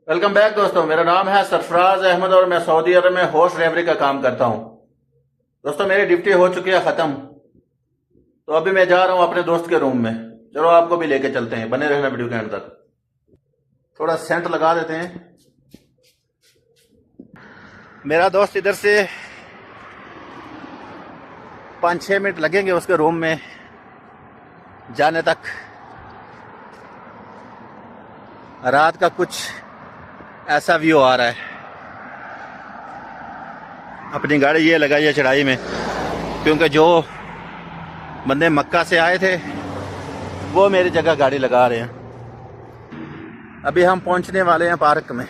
Welcome back दोस्तों। मेरा नाम है सरफराज अहमद और मैं सऊदी अरब में होस्ट ड्राइवरी का काम करता हूं। दोस्तों मेरी ड्यूटी हो चुकी है ख़त्म, तो अभी मैं जा रहा हूं अपने दोस्त के रूम में। चलो आपको भी लेके चलते हैं, बने रहना वीडियो के एंड तक। थोड़ा सेंट लगा देते हैं। मेरा दोस्त इधर से 5-6 मिनट लगेंगे उसके रूम में जाने तक। रात का कुछ ऐसा व्यू आ रहा है। अपनी गाड़ी ये लगाई है चढ़ाई में, क्योंकि जो बंदे मक्का से आए थे वो मेरी जगह गाड़ी लगा रहे हैं। अभी हम पहुंचने वाले हैं पार्क में।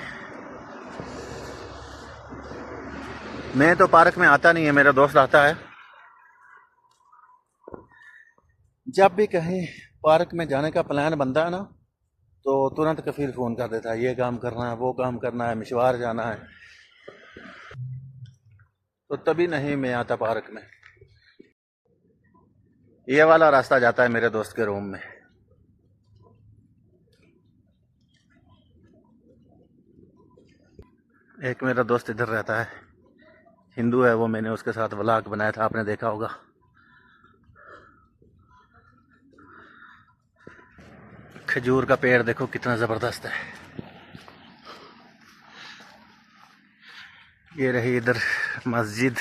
मैं तो पार्क में आता नहीं है, मेरा दोस्त आता है। जब भी कहीं पार्क में जाने का प्लान बनता है ना, तो तुरंत कफील फ़ोन कर देता है, ये काम करना है, वो काम करना है, मशवार जाना है। तो तभी नहीं मैं आता पार्क में। ये वाला रास्ता जाता है मेरे दोस्त के रूम में। एक मेरा दोस्त इधर रहता है, हिंदू है वो। मैंने उसके साथ व्लॉग बनाया था, आपने देखा होगा। खजूर का पेड़ देखो कितना ज़बरदस्त है। ये रही इधर मस्जिद।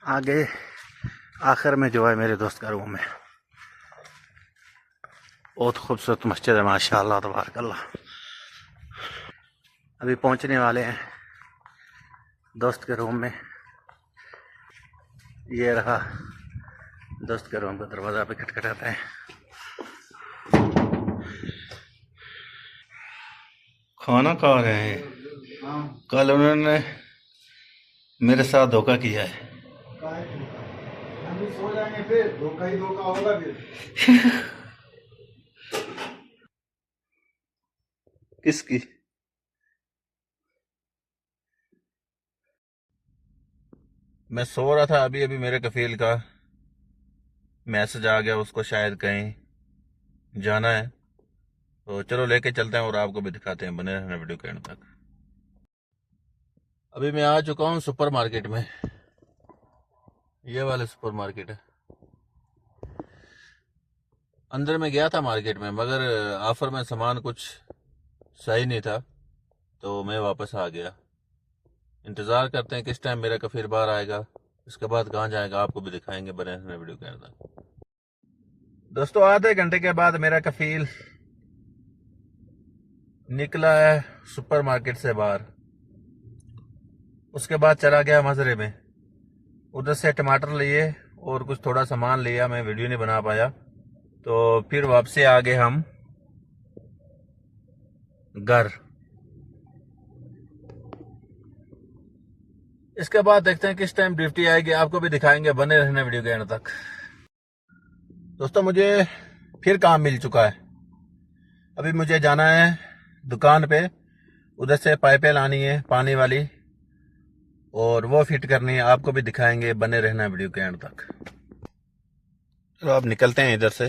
आगे आखिर में जो है मेरे दोस्त का रूम है। बहुत खूबसूरत मस्जिद है, माशाअल्लाह तबारक अल्लाह। अभी पहुंचने वाले हैं दोस्त के रूम में। ये रहा दोस्त के रूम का दरवाज़ा पे खटखटाता है। खाना खा रहे हैं। कल उन्होंने मेरे साथ धोखा किया है। हम भी सो जाएंगे, फिर धोखा ही धोखा होगा फिर। किसकी? मैं सो रहा था, अभी अभी मेरे कफील का मैसेज आ गया, उसको शायद कहीं जाना है। तो चलो लेके चलते हैं और आपको भी दिखाते हैं, बने रहना वीडियो के एंड तक। अभी मैं आ चुका हूँ सुपर मार्केट में। ये वाले सुपर मार्केट है। अंदर में गया था मार्केट में, मगर ऑफर में सामान कुछ सही नहीं था, तो मैं वापस आ गया। इंतज़ार करते हैं किस टाइम मेरा कफील बाहर आएगा, इसके बाद कहाँ जाएगा आपको भी दिखाएंगे, बने रहना वीडियो के एंड तक। दोस्तों आधे घंटे के बाद मेरा कफील निकला है सुपर मार्केट से बाहर। उसके बाद चला गया मजरे में, उधर से टमाटर लिए और कुछ थोड़ा सामान लिया। मैं वीडियो नहीं बना पाया, तो फिर वापसी आ गए हम घर। इसके बाद देखते हैं किस टाइम ड्यूटी आएगी, आपको भी दिखाएंगे, बने रहने वीडियो के एंड तक। दोस्तों मुझे फिर काम मिल चुका है। अभी मुझे जाना है दुकान पे, उधर से पाइपें लानी है पानी वाली, और वो फिट करनी है, आपको भी दिखाएंगे, बने रहना वीडियो के एंड तक। चलो अब निकलते हैं इधर से।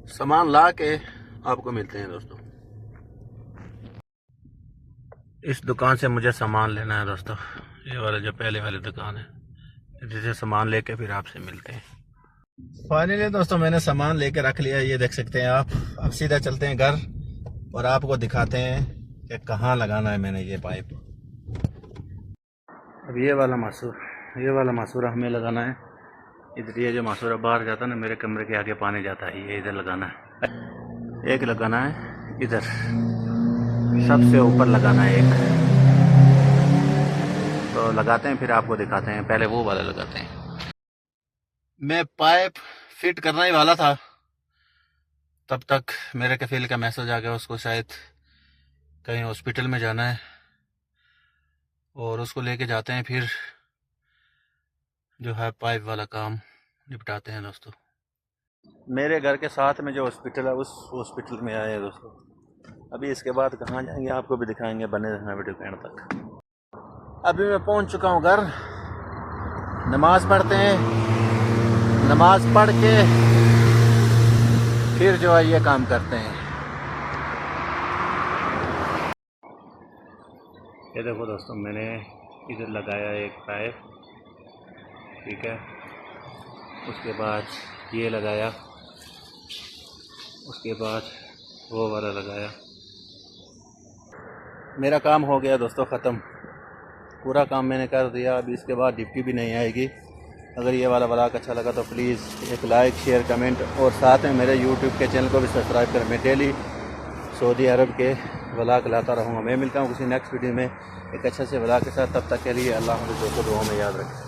सामान ला के आपको मिलते हैं दोस्तों। इस दुकान से मुझे सामान लेना है दोस्तों, ये वाला जो पहले वाली दुकान है, जिसे सामान लेके फिर आपसे मिलते हैं। फाइनली दोस्तों मैंने सामान लेके रख लिया, ये देख सकते हैं आप। अब सीधा चलते हैं घर और आपको दिखाते हैं कि कहाँ लगाना है मैंने ये पाइप। अब ये वाला मासूरा हमें लगाना है इधर। ये जो मासूरा बाहर जाता है ना, मेरे कमरे के आगे पानी जाता है, ये इधर लगाना है। एक लगाना है इधर, सबसे ऊपर लगाना है एक। तो लगाते हैं फिर आपको दिखाते हैं, पहले वो वाला लगाते हैं। मैं पाइप फिट करना ही वाला था, तब तक मेरे कफील का मैसेज आ गया। उसको शायद कहीं हॉस्पिटल में जाना है, और उसको लेके जाते हैं, फिर जो है पाइप वाला काम निपटाते हैं दोस्तों। मेरे घर के साथ में जो हॉस्पिटल है, उस हॉस्पिटल में आए हैं दोस्तों। अभी इसके बाद कहाँ जाएंगे आपको भी दिखाएंगे, बने रहना वीडियो के एंड तक। अभी मैं पहुंच चुका हूं घर। नमाज पढ़ते हैं, नमाज पढ़ के फिर जो है ये काम करते हैं। ये देखो दोस्तों, मैंने इधर लगाया एक पाइप, ठीक है, उसके बाद ये लगाया, उसके बाद वो वाला लगाया। मेरा काम हो गया दोस्तों ख़त्म, पूरा काम मैंने कर दिया। अभी इसके बाद डिप्टी भी नहीं आएगी। अगर ये वाला व्लॉग अच्छा लगा तो प्लीज़ एक लाइक, शेयर, कमेंट और साथ में मेरे यूट्यूब के चैनल को भी सब्सक्राइब करें। मैं डेली सऊदी अरब के व्लॉग लाता रहूँगा। मैं मिलता हूँ किसी नेक्स्ट वीडियो में एक अच्छे से व्लॉग के साथ। तब तक के लिए अल्लाह हाफ़िज़। दुआ में याद रखें।